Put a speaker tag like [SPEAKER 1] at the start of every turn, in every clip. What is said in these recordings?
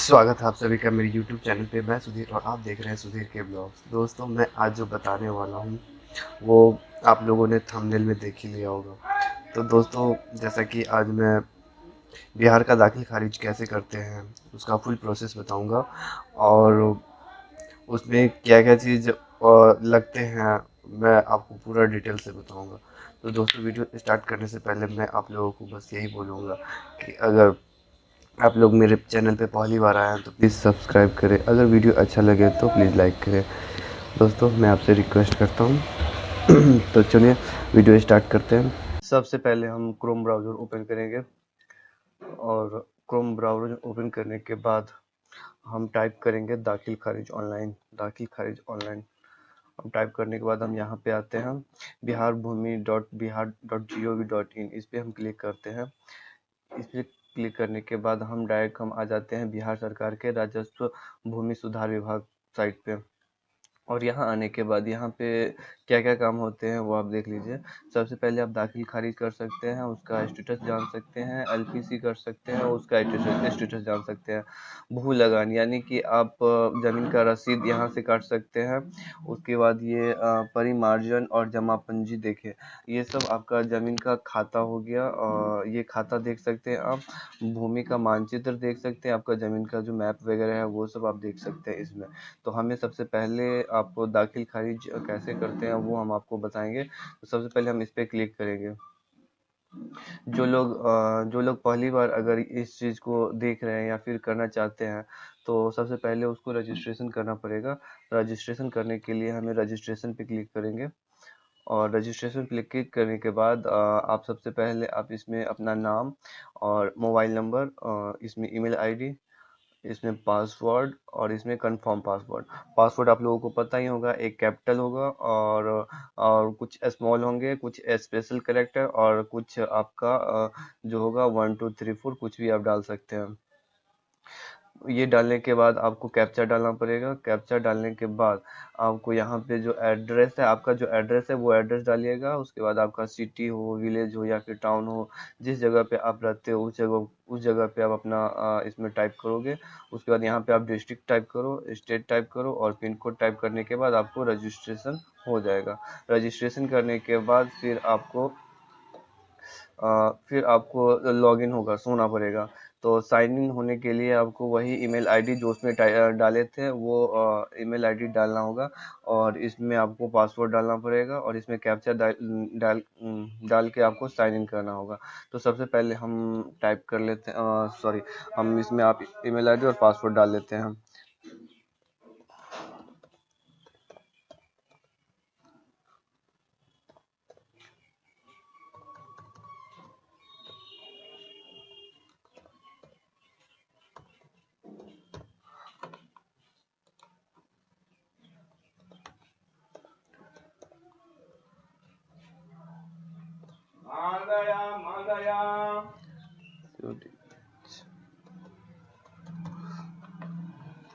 [SPEAKER 1] स्वागत है आप सभी का मेरे YouTube चैनल पे। मैं सुधीर और आप देख रहे हैं सुधीर के ब्लॉग्स। दोस्तों, मैं आज जो बताने वाला हूँ वो आप लोगों ने थंबनेल में देख ही लिया होगा। तो दोस्तों, जैसा कि आज मैं बिहार का दाखिल खारिज कैसे करते हैं उसका फुल प्रोसेस बताऊंगा और उसमें क्या क्या चीज़ लगते हैं मैं आपको पूरा डिटेल से बताऊंगा। तो दोस्तों, वीडियो स्टार्ट करने से पहले मैं आप लोगों को बस यही बोलूँगा कि अगर आप लोग मेरे चैनल पे पहली बार आए हैं तो प्लीज़ सब्सक्राइब करें। अगर वीडियो अच्छा लगे तो प्लीज़ लाइक करें। दोस्तों, मैं आपसे रिक्वेस्ट करता हूँ तो चलिए वीडियो स्टार्ट करते हैं। सबसे पहले हम क्रोम ब्राउज़र ओपन करेंगे और क्रोम ब्राउज़र ओपन करने के बाद हम टाइप करेंगे दाखिल खारिज ऑनलाइन। दाखिल खारिज ऑनलाइन हम टाइप करने के बाद हम यहाँ पे आते हैं बिहार भूमि .बिहार.gov.in। इस पर हम क्लिक करते हैं। इस पर क्लिक करने के बाद हम डायरेक्ट आ जाते हैं बिहार सरकार के राजस्व भूमि सुधार विभाग साइट पे। और यहाँ आने के बाद यहाँ पे क्या क्या काम होते हैं वो आप देख लीजिए। सबसे पहले आप दाखिल खारिज कर सकते हैं, उसका स्टेटस जान सकते हैं, एलपीसी कर सकते हैं, उसका स्टेटस जान सकते हैं। भू लगान यानी कि आप जमीन का रसीद यहाँ से काट सकते हैं। उसके बाद ये परिमार्जन और जमा पूंजी देखे, ये सब आपका जमीन का खाता हो गया। ये खाता देख सकते हैं आप। भूमि का मानचित्र देख सकते हैं, आपका जमीन का जो मैप वगैरह है वो सब आप देख सकते हैं इसमें। तो हमें सबसे पहले आपको दाखिल खारिज कैसे करते हैं वो हम आपको बताएंगे। तो सबसे पहले हम इस पे क्लिक करेंगे। जो लोग पहली बार अगर इस चीज़ को देख रहे हैं या फिर करना चाहते हैं तो सबसे पहले उसको रजिस्ट्रेशन करना पड़ेगा। रजिस्ट्रेशन करने के लिए हमें रजिस्ट्रेशन पे क्लिक करेंगे और रजिस्ट्रेशन पे क्लिक करने के बाद आप सबसे पहले आप इसमें अपना नाम और मोबाइल नंबर, इसमें ईमेल आईडी, इसमें पासवर्ड और इसमें कंफर्म पासवर्ड। पासवर्ड आप लोगों को पता ही होगा, एक कैपिटल होगा और कुछ स्मॉल होंगे, कुछ स्पेशल कैरेक्टर और कुछ आपका जो होगा 1 2 3 4 कुछ भी आप डाल सकते हैं। ये डालने के बाद आपको कैप्चा डालना पड़ेगा। कैप्चा डालने के बाद आपको यहाँ पे जो एड्रेस है, आपका जो एड्रेस है वो एड्रेस डालिएगा। उसके बाद आपका सिटी हो, विलेज हो या फिर टाउन हो, जिस जगह पे आप रहते हो उस जगह पे आप अपना इसमें टाइप करोगे। उसके बाद यहाँ पे आप डिस्ट्रिक्ट टाइप करो, स्टेट टाइप करो और पिन कोड टाइप करने के बाद आपको रजिस्ट्रेशन हो जाएगा। रजिस्ट्रेशन करने के बाद फिर आपको लॉगिन होना पड़ेगा। तो साइन इन होने के लिए आपको वही ईमेल आईडी जो उसमें डाले थे वो ईमेल आईडी डालना होगा और इसमें आपको पासवर्ड डालना पड़ेगा और इसमें कैप्चा डाल के आपको साइन इन करना होगा। तो सबसे पहले हम टाइप कर लेते हैं, सॉरी, हम इसमें आप ईमेल आईडी और पासवर्ड डाल लेते हैं।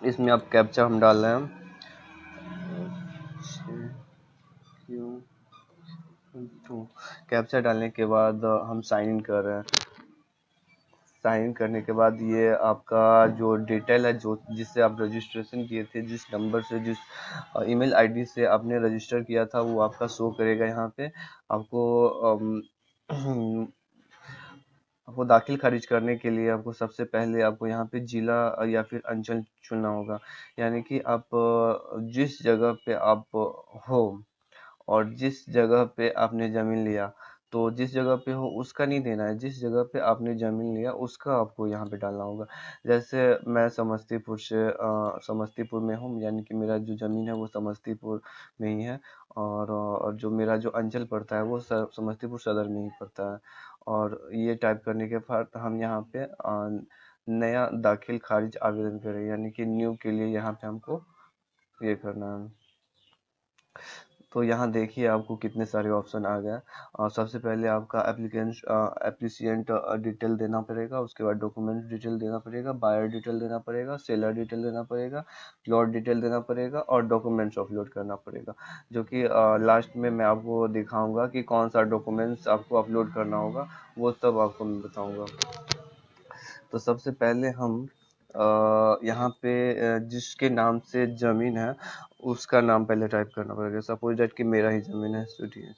[SPEAKER 1] इसमें आप कैप्चा हम डाल रहे हैं। तो कैप्चा डालने के बाद हम साइन इन कर रहे हैं। साइन इन करने के बाद ये आपका जो डिटेल है, जो जिससे आप रजिस्ट्रेशन किए थे, जिस नंबर से, जिस ईमेल आईडी से आपने रजिस्टर किया था वो आपका शो करेगा यहाँ पे। आपको आपको दाखिल खारिज करने के लिए आपको सबसे पहले आपको यहाँ पे जिला या फिर अंचल चुनना होगा। यानी कि आप जिस जगह पे आप हो और जिस जगह पे आपने ज़मीन लिया, तो जिस जगह पे हो उसका नहीं देना है, जिस जगह पे आपने ज़मीन लिया उसका आपको यहाँ पे डालना होगा। जैसे मैं समस्तीपुर में हूँ, यानी कि मेरा जो ज़मीन है वो समस्तीपुर में ही है और जो मेरा जो अंचल पड़ता है वो समस्तीपुर सदर में ही पड़ता है। और ये टाइप करने के बाद हम यहाँ पे नया दाखिल खारिज आवेदन करें, यानी कि न्यू के लिए यहाँ पे हमको ये करना है। तो यहाँ देखिए आपको कितने सारे ऑप्शन आ गए। और सबसे पहले आपका एप्लीसिएंट डिटेल देना पड़ेगा, उसके बाद डॉक्यूमेंट डिटेल देना पड़ेगा, बायर डिटेल देना पड़ेगा, सेलर डिटेल देना पड़ेगा, प्लॉट डिटेल देना पड़ेगा और डॉक्यूमेंट्स अपलोड करना पड़ेगा। जो कि लास्ट में मैं आपको दिखाऊंगा कि कौन सा डॉक्यूमेंट्स आपको अपलोड करना होगा, वो सब आपको मैं बताऊंगा। तो सबसे पहले हम यहाँ पे जिसके नाम से जमीन है उसका नाम पहले टाइप करना पड़ेगा। सपोज दैट कि मेरा ही जमीन है स्टूडियो,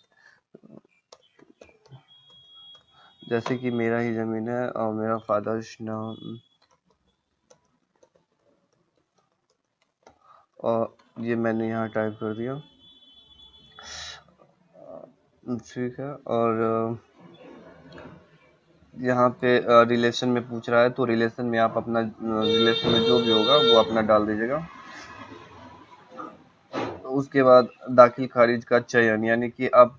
[SPEAKER 1] जैसे कि मेरा ही जमीन है और मेरा फादर्स नाम, और ये मैंने यहाँ टाइप कर दिया। ठीक है, और यहाँ पे रिलेशन में पूछ रहा है, तो रिलेशन में आप अपना रिलेशन में जो भी होगा वो अपना डाल दीजिएगा। उसके बाद दाखिल खारिज का चयन, यानी कि आप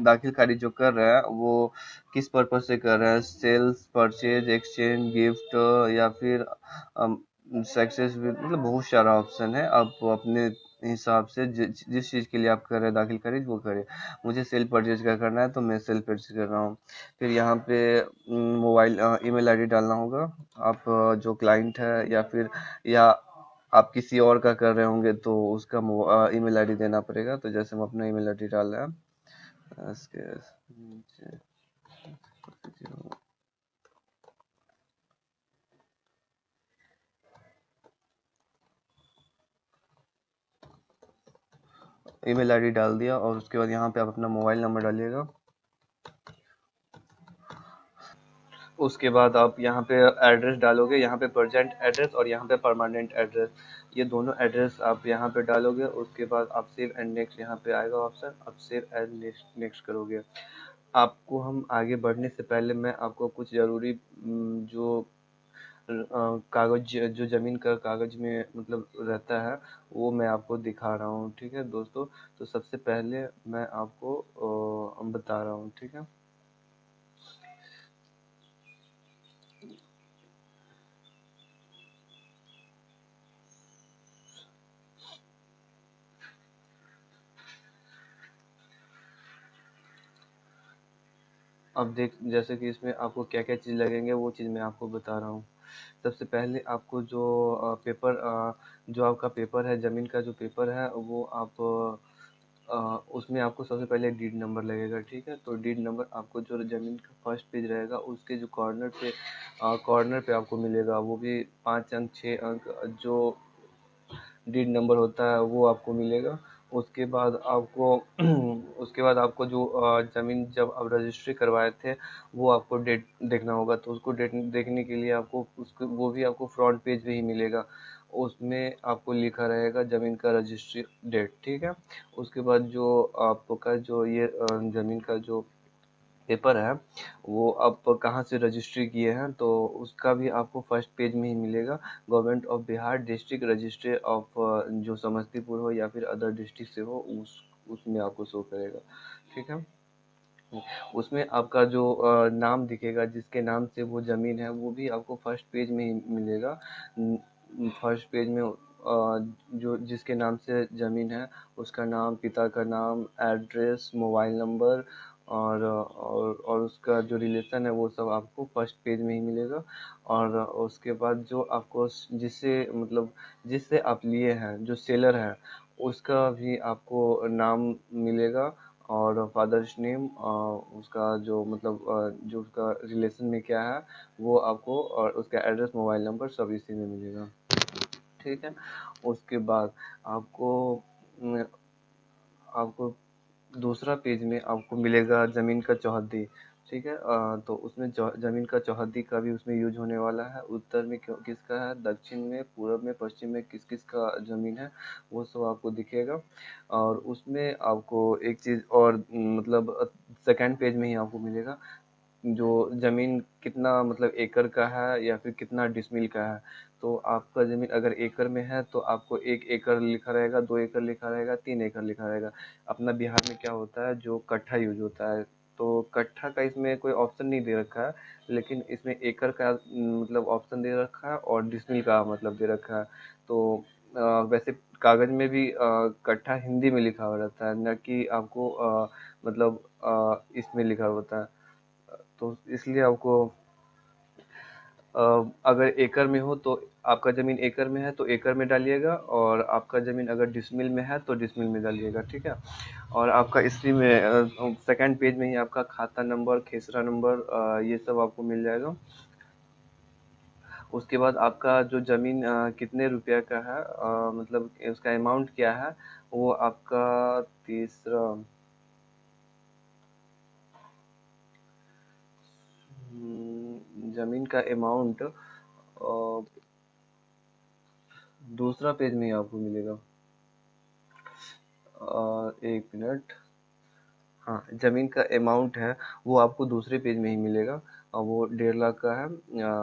[SPEAKER 1] दाखिल खारिज जो कर रहे हैं वो किस पर्पज से कर रहे हैं, सेल्स, परचेज, एक्सचेंज, गिफ्ट, या फिर सक्सेस, मतलब बहुत सारा ऑप्शन है। आप अपने हिसाब से जिस चीज़ के लिए आप कर रहे हैं दाखिल खारिज वो करें। मुझे सेल परचेज का करना है तो मैं सेल परचेज कर रहा हूँ। फिर यहाँ पे मोबाइल ईमेल आईडी डालना होगा। आप जो क्लाइंट है या फिर या आप किसी और का कर रहे होंगे तो उसका ईमेल आईडी देना पड़ेगा। तो जैसे हम अपना ईमेल आईडी डाल रहे हैं, इसके नीचे ईमेल आईडी डाल दिया, और उसके बाद यहाँ पे आप अपना मोबाइल नंबर डालिएगा। उसके बाद आप यहाँ पे एड्रेस डालोगे, यहाँ पे प्रेजेंट एड्रेस और यहाँ पे परमानेंट एड्रेस, ये दोनों एड्रेस आप यहाँ पे डालोगे। उसके बाद आप सेव एंड नेक्स्ट, यहाँ पे आएगा ऑप्शन, आप सेव एंड नेक्स्ट नेक्स्ट करोगे। आपको हम आगे बढ़ने से पहले मैं आपको कुछ ज़रूरी जो कागज, जो ज़मीन का कागज में मतलब रहता है वो मैं आपको दिखा रहा हूँ। ठीक है दोस्तों, तो सबसे पहले मैं आपको बता रहा हूँ। ठीक है, अब देख, जैसे कि इसमें आपको क्या क्या चीज़ लगेंगे वो चीज़ मैं आपको बता रहा हूँ। सबसे पहले आपको जो पेपर, जो आपका पेपर है ज़मीन का, जो पेपर है वो आप उसमें आपको सबसे पहले डीड नंबर लगेगा। ठीक है, तो डीड नंबर आपको जो ज़मीन का फर्स्ट पेज रहेगा उसके जो कॉर्नर पे आपको मिलेगा, वो भी 5 अंक 6 अंक जो डीड नंबर होता है वो आपको मिलेगा। उसके बाद आपको उसके बाद आपको जो ज़मीन जब आप रजिस्ट्री करवाए थे वो आपको डेट देखना होगा। तो उसको डेट देखने के लिए आपको उसको वो भी आपको फ्रंट पेज पे ही मिलेगा। उसमें आपको लिखा रहेगा ज़मीन का रजिस्ट्री डेट। ठीक है, उसके बाद जो आपका जो ये ज़मीन का जो पेपर है वो आप कहाँ से रजिस्ट्री किए हैं तो उसका भी आपको फर्स्ट पेज में ही मिलेगा। Government of Bihar district registry of, जो समस्तीपुर हो या फिर अदर डिस्ट्रिक्ट से हो, उस उसमें आपको शो करेगा। ठीक है, उसमें आपका जो नाम दिखेगा, जिसके नाम से वो ज़मीन है वो भी आपको फर्स्ट पेज में ही मिलेगा। फर्स्ट पेज में जो जिसके नाम से ज़मीन है उसका नाम, पिता का नाम, एड्रेस, मोबाइल नंबर, और उसका जो रिलेशन है वो सब आपको फर्स्ट पेज में ही मिलेगा। और उसके बाद जो आपको जिससे मतलब जिससे आप लिए हैं, जो सेलर है उसका भी आपको नाम मिलेगा, और फादर्स नेम, उसका जो मतलब जो उसका रिलेशन में क्या है वो आपको, और उसका एड्रेस, मोबाइल नंबर सब इसी में मिलेगा। ठीक है, उसके बाद आपको न, आपको दूसरा पेज में आपको मिलेगा ज़मीन का चौहद्दी। ठीक है, तो उसमें ज़मीन का चौहद्दी का भी उसमें यूज होने वाला है। उत्तर में किसका है, दक्षिण में, पूर्व में, पश्चिम में किस किस का ज़मीन है वो सब आपको दिखेगा। और उसमें आपको एक चीज़ और मतलब सेकंड पेज में ही आपको मिलेगा, जो ज़मीन कितना मतलब एकड़ का है या फिर कितना डिसमिल का है। तो आपका ज़मीन अगर एकड़ में है तो आपको 1 एकड़ लिखा रहेगा, 2 एकड़ लिखा रहेगा, 3 एकड़ लिखा रहेगा। अपना बिहार में क्या होता है, जो कट्ठा यूज होता है, तो कट्ठा का इसमें कोई ऑप्शन नहीं दे रखा है, लेकिन इसमें एकड़ का मतलब ऑप्शन दे रखा है और डिसमिल का मतलब दे रखा है। तो वैसे कागज में भी कट्ठा हिंदी में लिखा हुआ रहता है, न कि आपको मतलब इसमें लिखा होता है। तो इसलिए आपको अगर एकड़ में हो तो आपका ज़मीन एकड़ में है तो एकड़ में डालिएगा, और आपका ज़मीन अगर डिसमिल में है तो डिसमिल में डालिएगा। ठीक है, और आपका इसी में सेकंड पेज में ही आपका खाता नंबर, खेसरा नंबर, ये सब आपको मिल जाएगा। उसके बाद आपका जो ज़मीन कितने रुपया का है, मतलब उसका अमाउंट क्या है, वो आपका तीसरा ज़मीन का अमाउंट दूसरा पेज में ही आपको मिलेगा। एक मिनट। हाँ, ज़मीन का अमाउंट है वो आपको दूसरे पेज में ही मिलेगा। वो 1.5 लाख का है।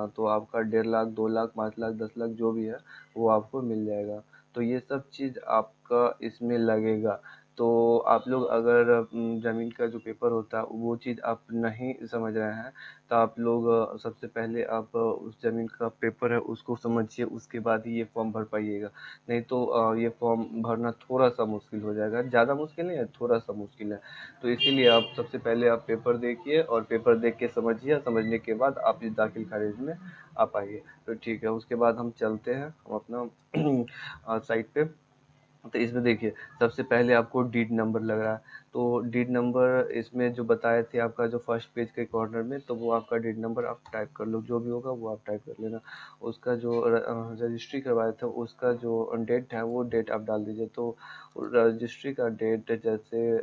[SPEAKER 1] तो आपका 1.5 लाख, 2 लाख, 5 लाख, 10 लाख जो भी है वो आपको मिल जाएगा। तो ये सब चीज़ आपका इसमें लगेगा। तो आप लोग अगर ज़मीन का जो पेपर होता है वो चीज़ आप नहीं समझ रहे हैं, तो आप लोग सबसे पहले आप उस ज़मीन का पेपर है उसको समझिए, उसके बाद ही ये फॉर्म भर पाइएगा। नहीं तो ये फॉर्म भरना थोड़ा सा मुश्किल हो जाएगा, ज़्यादा मुश्किल नहीं है, थोड़ा सा मुश्किल है। तो इसीलिए आप सबसे पहले आप पेपर देखिए और पेपर देख के समझिए, समझने के बाद आप इस दाखिल खारिज में आ पाइए। तो ठीक है, उसके बाद हम चलते हैं हम अपना साइट पे। तो इसमें देखिए, सबसे पहले आपको डीड नंबर लग रहा है। तो डीड नंबर इसमें जो बताए थे आपका जो फर्स्ट पेज के कॉर्नर में, तो वो आपका डीड नंबर आप टाइप कर लो, जो भी होगा वो आप टाइप कर लेना। उसका जो रजिस्ट्री करवाया था उसका जो डेट है वो डेट आप डाल दीजिए। तो रजिस्ट्री का डेट जैसे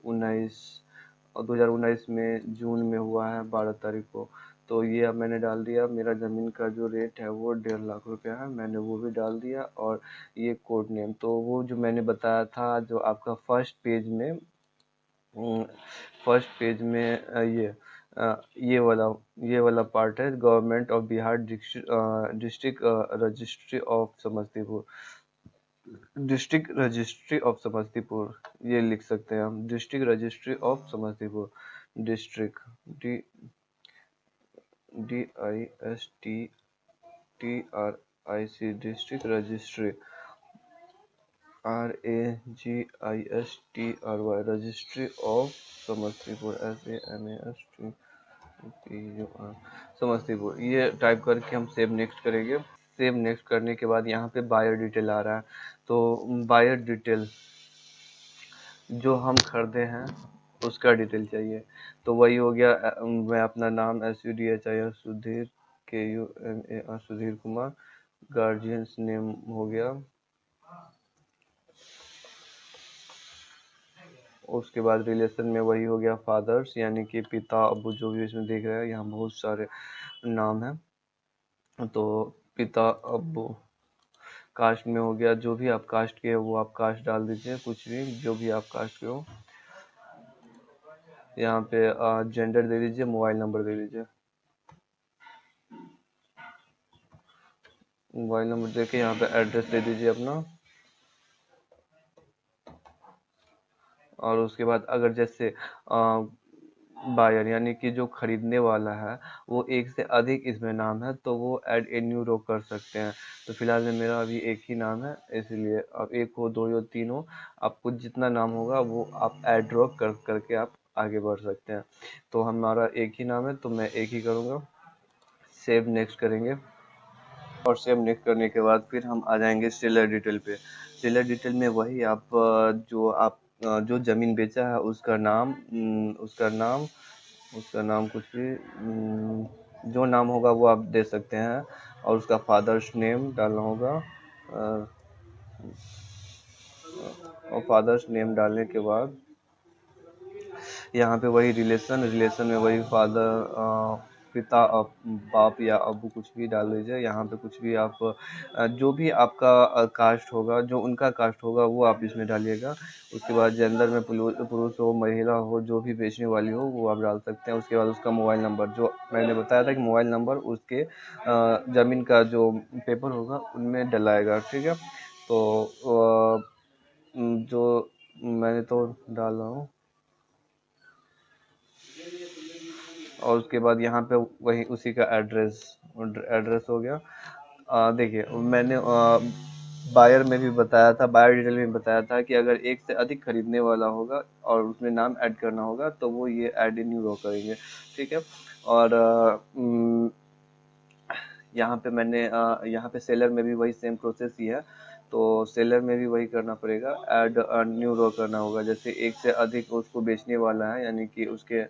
[SPEAKER 1] 2019 में जून में हुआ है 12 तारीख को। तो ये अब मैंने डाल दिया। मेरा ज़मीन का जो रेट है वो 1.5 लाख रुपया है, मैंने वो भी डाल दिया। और ये कोड नेम तो वो जो मैंने बताया था जो आपका फर्स्ट पेज में ये वाला पार्ट है, government of Bihar district registry of Samastipur. District registry of Samastipur ये लिख सकते हैं हम, district registry of Samastipur. District D DISTRIC district registry, RAGISTRY registry of Samastipur, SAMASTPUR Samastipur. ये टाइप करके हम सेव नेक्स्ट करेंगे। सेव नेक्स्ट करने के बाद यहाँ पे बायर डिटेल आ रहा है। तो बायर डिटेल जो हम खरीदे हैं उसका डिटेल चाहिए। तो वही हो गया, मैं अपना नाम SUDHIR Sudhir, KUMAR Sudhir Kumar, guardians name हो गया। उसके बाद रिलेशन में वही हो गया फादर्स, यानी कि पिता अब्बू, जो भी इसमें देख रहे हैं यहाँ बहुत सारे नाम हैं। तो पिता अब्बू। कास्ट में हो गया, जो भी आप कास्ट के हो वो आप कास्ट डाल दीजिए, कुछ भी जो भी आप कास्ट के हो। यहाँ पे जेंडर दे दीजिए, मोबाइल नंबर दे दीजिए। मोबाइल नंबर देके यहाँ पे एड्रेस दे दीजिए अपना। और उसके बाद अगर जैसे बायर यानी कि जो खरीदने वाला है वो एक से अधिक इसमें नाम है तो वो ऐड ए न्यू रो कर सकते हैं। तो फिलहाल में मेरा अभी एक ही नाम है, इसलिए अब एक हो, दो हो, तीन हो, आपको जितना नाम होगा वो आप ऐड ड्रॉप कर करके आप आगे बढ़ सकते हैं। तो हमारा एक ही नाम है तो मैं एक ही करूँगा। सेव नेक्स्ट करेंगे। और सेव नेक्स्ट करने के बाद फिर हम आ जाएंगे सेलर डिटेल पे। सेलर डिटेल में वही आप जो ज़मीन बेचा है उसका नाम कुछ भी जो नाम होगा वो आप दे सकते हैं। और उसका फादर्स नेम डालना होगा। अ, और फादर्स नेम डालने के बाद यहाँ पे वही रिलेशन में वही फादर, पिता, बाप या अबू कुछ भी डाल दीजिए। यहाँ पे कुछ भी आप जो भी आपका कास्ट होगा, जो उनका कास्ट होगा वो आप इसमें डालिएगा। उसके बाद जेंडर में पुरुष हो, महिला हो, जो भी बेचने वाली हो वो आप डाल सकते हैं। उसके बाद उसका मोबाइल नंबर, जो मैंने बताया था कि मोबाइल नंबर उसके ज़मीन का जो पेपर होगा उनमें डलाएगा, ठीक है। तो जो मैंने तो डाल रहा हूँ। और उसके बाद यहाँ पे वही उसी का एड्रेस एड्रेस हो गया। देखिए, मैंने बायर में भी बताया था, बायर डिटेल में बताया था कि अगर एक से अधिक खरीदने वाला होगा और उसमें नाम ऐड करना होगा तो वो ये ऐड इन न्यू रो करेंगे, ठीक है। और
[SPEAKER 2] यहाँ पे मैंने यहाँ पे सेलर में भी वही सेम प्रोसेस ही है। तो सेलर में भी वही करना पड़ेगा, ऐड न्यू रो करना होगा। जैसे एक से अधिक उसको बेचने वाला है, यानी कि उसके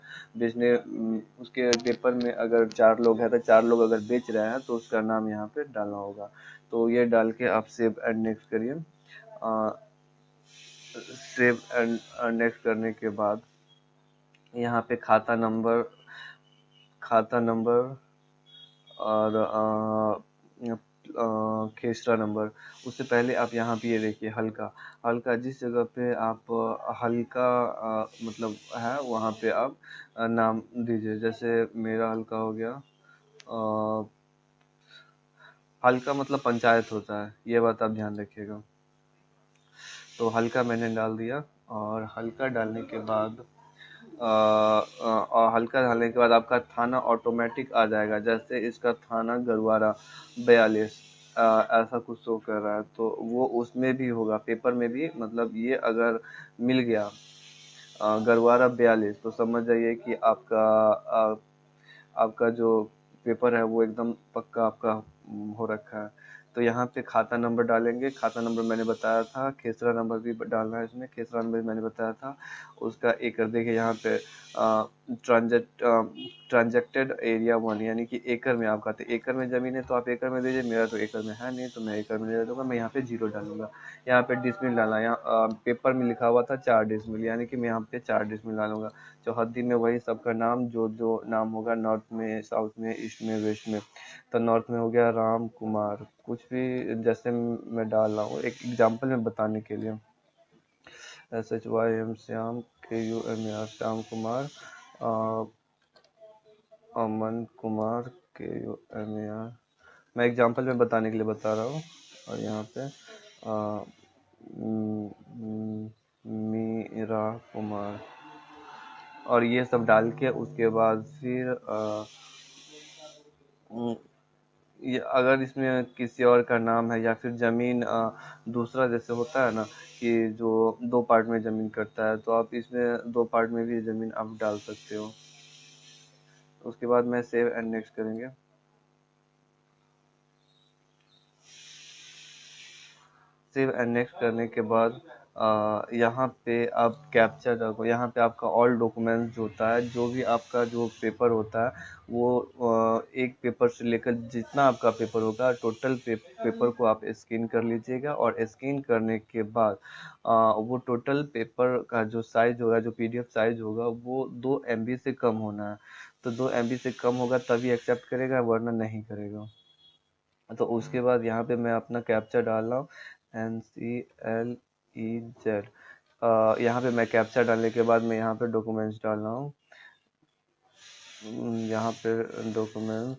[SPEAKER 2] उसके पेपर में अगर 4 लोग हैं तो 4 लोग अगर बेच रहे हैं तो उसका नाम यहाँ पे डालना होगा। तो ये डाल के आप सेव एंड नेक्स्ट करिए। सेव एंड नेक्स्ट करने के बाद यहाँ पे खाता नंबर और खेसरा नंबर। उससे पहले आप यहाँ पे ये देखिए हल्का, हल्का जिस जगह पे आप हल्का मतलब है वहाँ पे आप नाम दीजिए। जैसे मेरा हल्का हो गया, अ, हल्का मतलब पंचायत होता है, ये बात आप ध्यान रखिएगा। तो हल्का मैंने डाल दिया, और हल्का डालने के बाद और हल्का डालने के बाद आपका थाना ऑटोमेटिक आ जाएगा। जैसे इसका थाना गरवारा 42 ऐसा कुछ शो कर रहा है, तो वो उसमें भी होगा, पेपर में भी। मतलब ये अगर मिल गया गरवारा 42, तो समझ जाइए कि आपका जो पेपर है वो एकदम पक्का आपका हो रखा है। तो यहाँ पे खाता नंबर डालेंगे, खाता नंबर मैंने बताया था, खेसरा नंबर भी डालना है इसमें, खेसरा नंबर मैंने बताया था। उसका एक कर देखिए यहाँ पे ट्रांजेक्ट ट्रांजेक्टेड एरिया 1, यानी कि एकड़ में आपका, तो एकड़ में जमीन है तो आप एकड़ में दीजिए। मेरा तो एकड़ में है नहीं, तो मैं एकड़ में दे दूंगा। मैं यहाँ पे 0 डालूंगा। यहाँ पे डिसमिल डालना, यहाँ पेपर में लिखा हुआ था 4 डिसमिल, यानी कि मैं यहाँ पे 4 डिसमिल डालूंगा। चौहद्दी में वही सबका नाम, जो जो नाम होगा, नॉर्थ में, साउथ में, ईस्ट में, वेस्ट में। तो नॉर्थ में हो गया राम कुमार, कुछ भी जैसे मैं डाल रहा हूँ एक एग्जांपल में बताने के लिए। SHYM श्याम, KUMAR श्याम कुमार, अ, अमन कुमार, KUMAR। मैं एग्जांपल में बताने के लिए बता रहा हूँ। और यहाँ पे अ, मीरा कुमार, और ये सब डाल के उसके बाद फिर उम, ये अगर इसमें किसी और का नाम है या फिर ज़मीन दूसरा जैसे होता है ना, कि जो 2 पार्ट में ज़मीन करता है, तो आप इसमें 2 पार्ट में भी ज़मीन आप डाल सकते हो। उसके बाद मैं सेव एंड नेक्स्ट करेंगे। सेव एंड नेक्स्ट करने के बाद यहाँ पे आप कैप्चर रखो। यहाँ पे आपका ऑल डॉक्यूमेंट्स जो होता है, जो भी आपका जो पेपर होता है, वो एक पेपर से लेकर जितना आपका पेपर होगा, टोटल पेपर को आप स्कैन कर लीजिएगा। और स्कैन करने के बाद वो टोटल पेपर का जो साइज होगा, जो PDF साइज होगा, वो 2 MB से कम होना है। तो 2 MB से कम होगा तभी एक्सेप्ट करेगा, वरना नहीं करेगा। तो उसके बाद यहाँ पे मैं अपना कैप्चा डाल रहा हूँ, NCLEZ। यहाँ पे मैं कैप्चा डालने के बाद मैं यहाँ पे डॉक्यूमेंट्स डाल रहा हूँ। यहाँ पे डॉक्यूमेंट,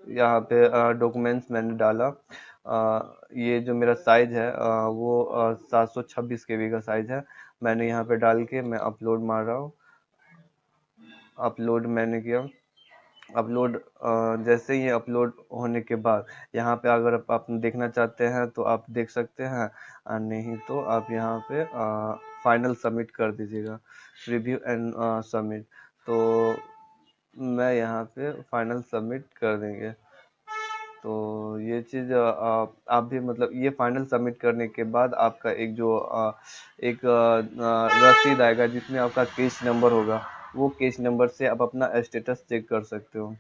[SPEAKER 2] यहाँ पे डॉक्यूमेंट्स मैंने डाला। ये जो मेरा साइज है वो 726 KB का साइज है। मैंने यहाँ पे डाल के मैं अपलोड मार रहा हूँ। अपलोड मैंने किया। अपलोड जैसे ही अपलोड होने के बाद यहाँ पे अगर आप देखना चाहते हैं तो आप देख सकते हैं, नहीं तो आप यहाँ पे फाइनल सबमिट कर दीजिएगा, रिव्यू एंड सबमिट। तो मैं यहाँ पे फाइनल सबमिट कर देंगे। तो ये चीज़ आप भी, मतलब ये फाइनल सबमिट करने के बाद आपका एक जो एक रसीद आएगा जिसमें आपका केस नंबर होगा। वो केस नंबर से आप अपना स्टेटस चेक कर सकते हो।